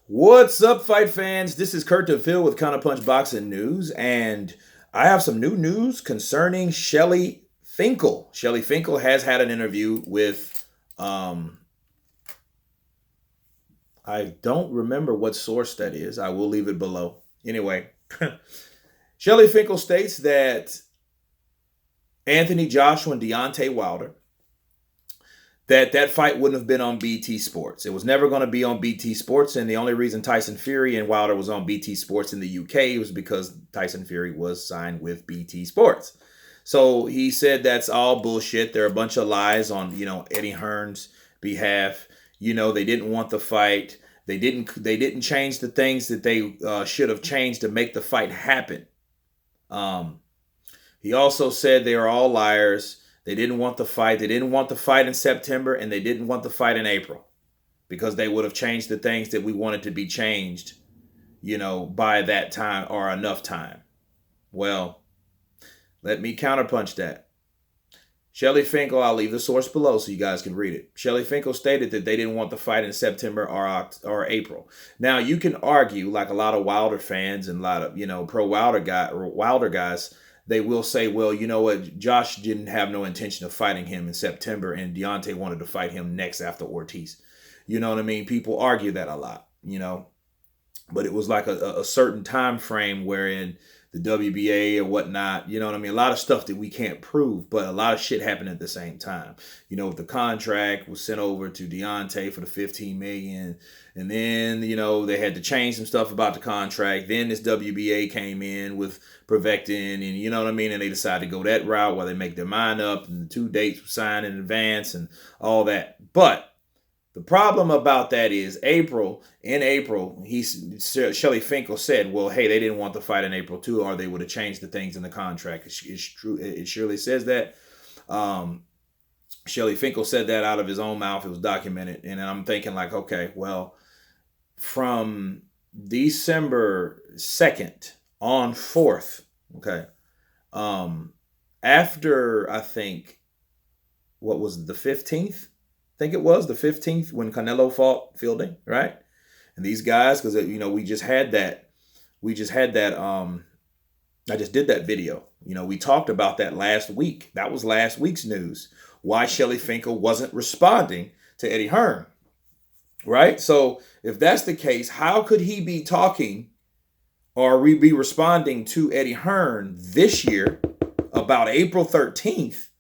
What's up, fight fans? This is Kurt DeVille with Counterpunch Boxing News, and I have some new news concerning Shelly Finkle. Shelly Finkle has had an interview with, I don't remember what source that is. I will leave it below. Anyway, Shelly Finkle states that Anthony Joshua and Deontay Wilder that fight wouldn't have been on BT Sports. It was never going to be on BT Sports, and the only reason Tyson Fury and Wilder was on BT Sports in the UK was because Tyson Fury was signed with BT Sports. So he said that's all bullshit. There are a bunch of lies on, Eddie Hearn's behalf. They didn't want the fight. They didn't change the things that they should have changed to make the fight happen. He also said they are all liars. They didn't want the fight. They didn't want the fight in September, and they didn't want the fight in April because they would have changed the things that we wanted to be changed, by that time or enough time. Well, let me counterpunch that. Shelly Finkle, I'll leave the source below so you guys can read it. Shelly Finkle stated that they didn't want the fight in September or April. Now, you can argue, like a lot of Wilder fans and a lot of, pro Wilder guys, they will say, well, you know what? Josh didn't have no intention of fighting him in September, and Deontay wanted to fight him next after Ortiz. You know what I mean? People argue that a lot, but it was like a certain time frame wherein the WBA or whatnot, you know what I mean? A lot of stuff that we can't prove, but a lot of shit happened at the same time. The contract was sent over to Deontay for the $15 million. And then, they had to change some stuff about the contract. Then this WBA came in with Prevectin, and you know what I mean? And they decided to go that route while they make their mind up, and the two dates were signed in advance and all that. But the problem about that is in April, Shelly Finkle said, well, hey, they didn't want the fight in April too, or they would have changed the things in the contract. It's true. It surely says that. Shelly Finkle said that out of his own mouth. It was documented. And I'm thinking like, okay, well, from December 2nd on 4th, okay, after I think, what was it, the 15th? I think it was the 15th when Canelo fought Fielding, right? And these guys, because we just had that, I just did that video. We talked about that last week. That was last week's news. Why Shelly Finkle wasn't responding to Eddie Hearn, right? So if that's the case, how could he be talking or we be responding to Eddie Hearn this year about April 13th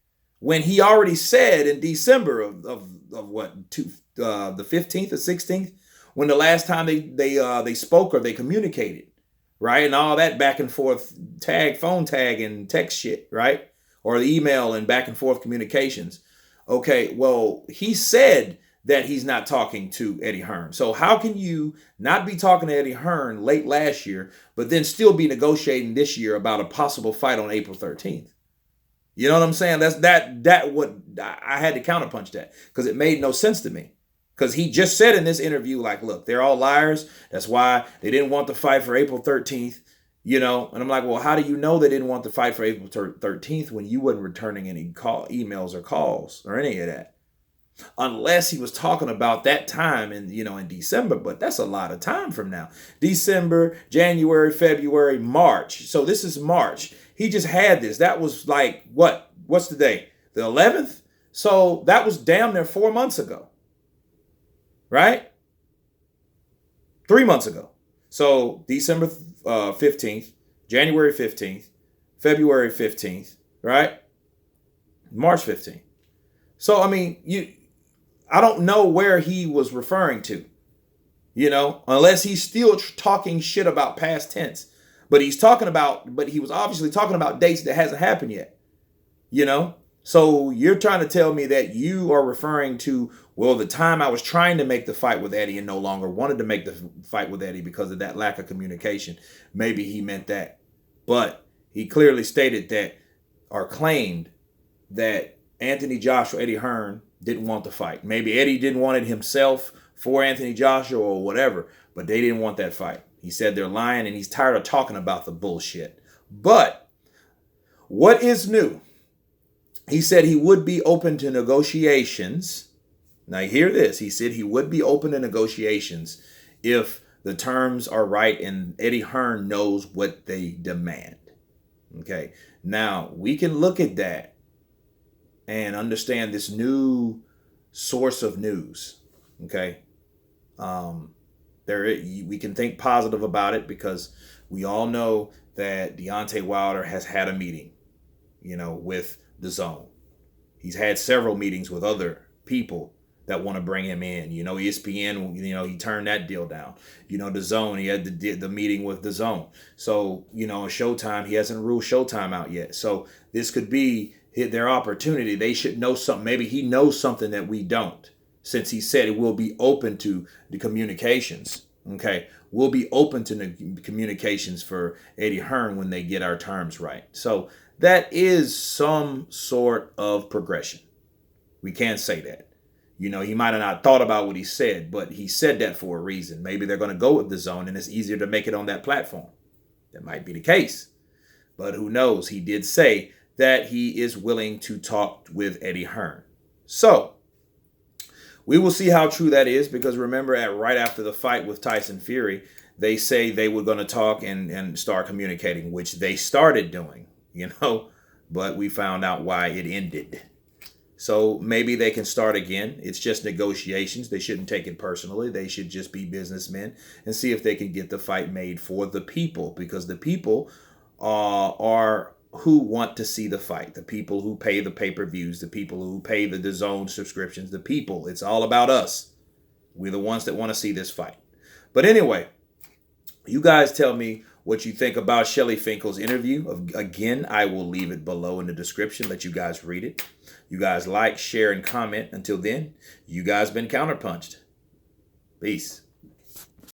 when he already said in December of what, the 15th or 16th, when the last time they spoke or they communicated, right? And all that back and forth phone tag and text shit, right? Or the email and back and forth communications. Okay, well, he said that he's not talking to Eddie Hearn. So how can you not be talking to Eddie Hearn late last year, but then still be negotiating this year about a possible fight on April 13th? You know what I'm saying? That what I had to counterpunch that because it made no sense to me. Because he just said in this interview, like, look, they're all liars. That's why they didn't want the fight for April 13th. And I'm like, well, how do you know they didn't want the fight for April 13th when you wasn't returning any emails or calls or any of that? Unless he was talking about that time in December, but that's a lot of time from now. December, January, February, March. So this is March. He just had this. That was like, what's the day? The 11th? So that was damn near 4 months ago. Right? 3 months ago. So December 15th, January 15th, February 15th, right? March 15th. So, I mean, I don't know where he was referring to, unless he's still talking shit about past tense. But he was obviously talking about dates that hasn't happened yet, So you're trying to tell me that you are referring to, well, the time I was trying to make the fight with Eddie and no longer wanted to make the fight with Eddie because of that lack of communication. Maybe he meant that. But he clearly stated that or claimed that Anthony Joshua, Eddie Hearn, didn't want the fight. Maybe Eddie didn't want it himself for Anthony Joshua or whatever, but they didn't want that fight. He said they're lying and he's tired of talking about the bullshit. But what is new? He said he would be open to negotiations. Now hear this. He said he would be open to negotiations if the terms are right, and Eddie Hearn knows what they demand. Okay. Now we can look at that and understand this new source of news. Okay. We can think positive about it because we all know that Deontay Wilder has had a meeting, with the Zone. He's had several meetings with other people that want to bring him in. ESPN, he turned that deal down. The Zone, he had the meeting with the Zone. So, Showtime, he hasn't ruled Showtime out yet. So this could be their opportunity. They should know something. Maybe he knows something that we don't, since he said it will be open to the communications. Okay, we'll be open to the communications for Eddie Hearn when they get our terms right. So that is some sort of progression. We can say that. He might have not thought about what he said, but he said that for a reason. Maybe they're going to go with the Zone and it's easier to make it on that platform. That might be the case. But who knows? He did say that he is willing to talk with Eddie Hearn. So we will see how true that is, because remember, right after the fight with Tyson Fury, they say they were going to talk and start communicating, which they started doing, but we found out why it ended. So maybe they can start again. It's just negotiations. They shouldn't take it personally. They should just be businessmen and see if they can get the fight made for the people, because the people are who want to see the fight, the people who pay the pay-per-views, the people who pay the DAZN subscriptions, the people. It's all about us. We're the ones that want to see this fight. But anyway, you guys tell me what you think about Shelly Finkle's interview. Again, I will leave it below in the description. Let you guys read it. You guys like, share, and comment. Until then, you guys been counterpunched. Peace.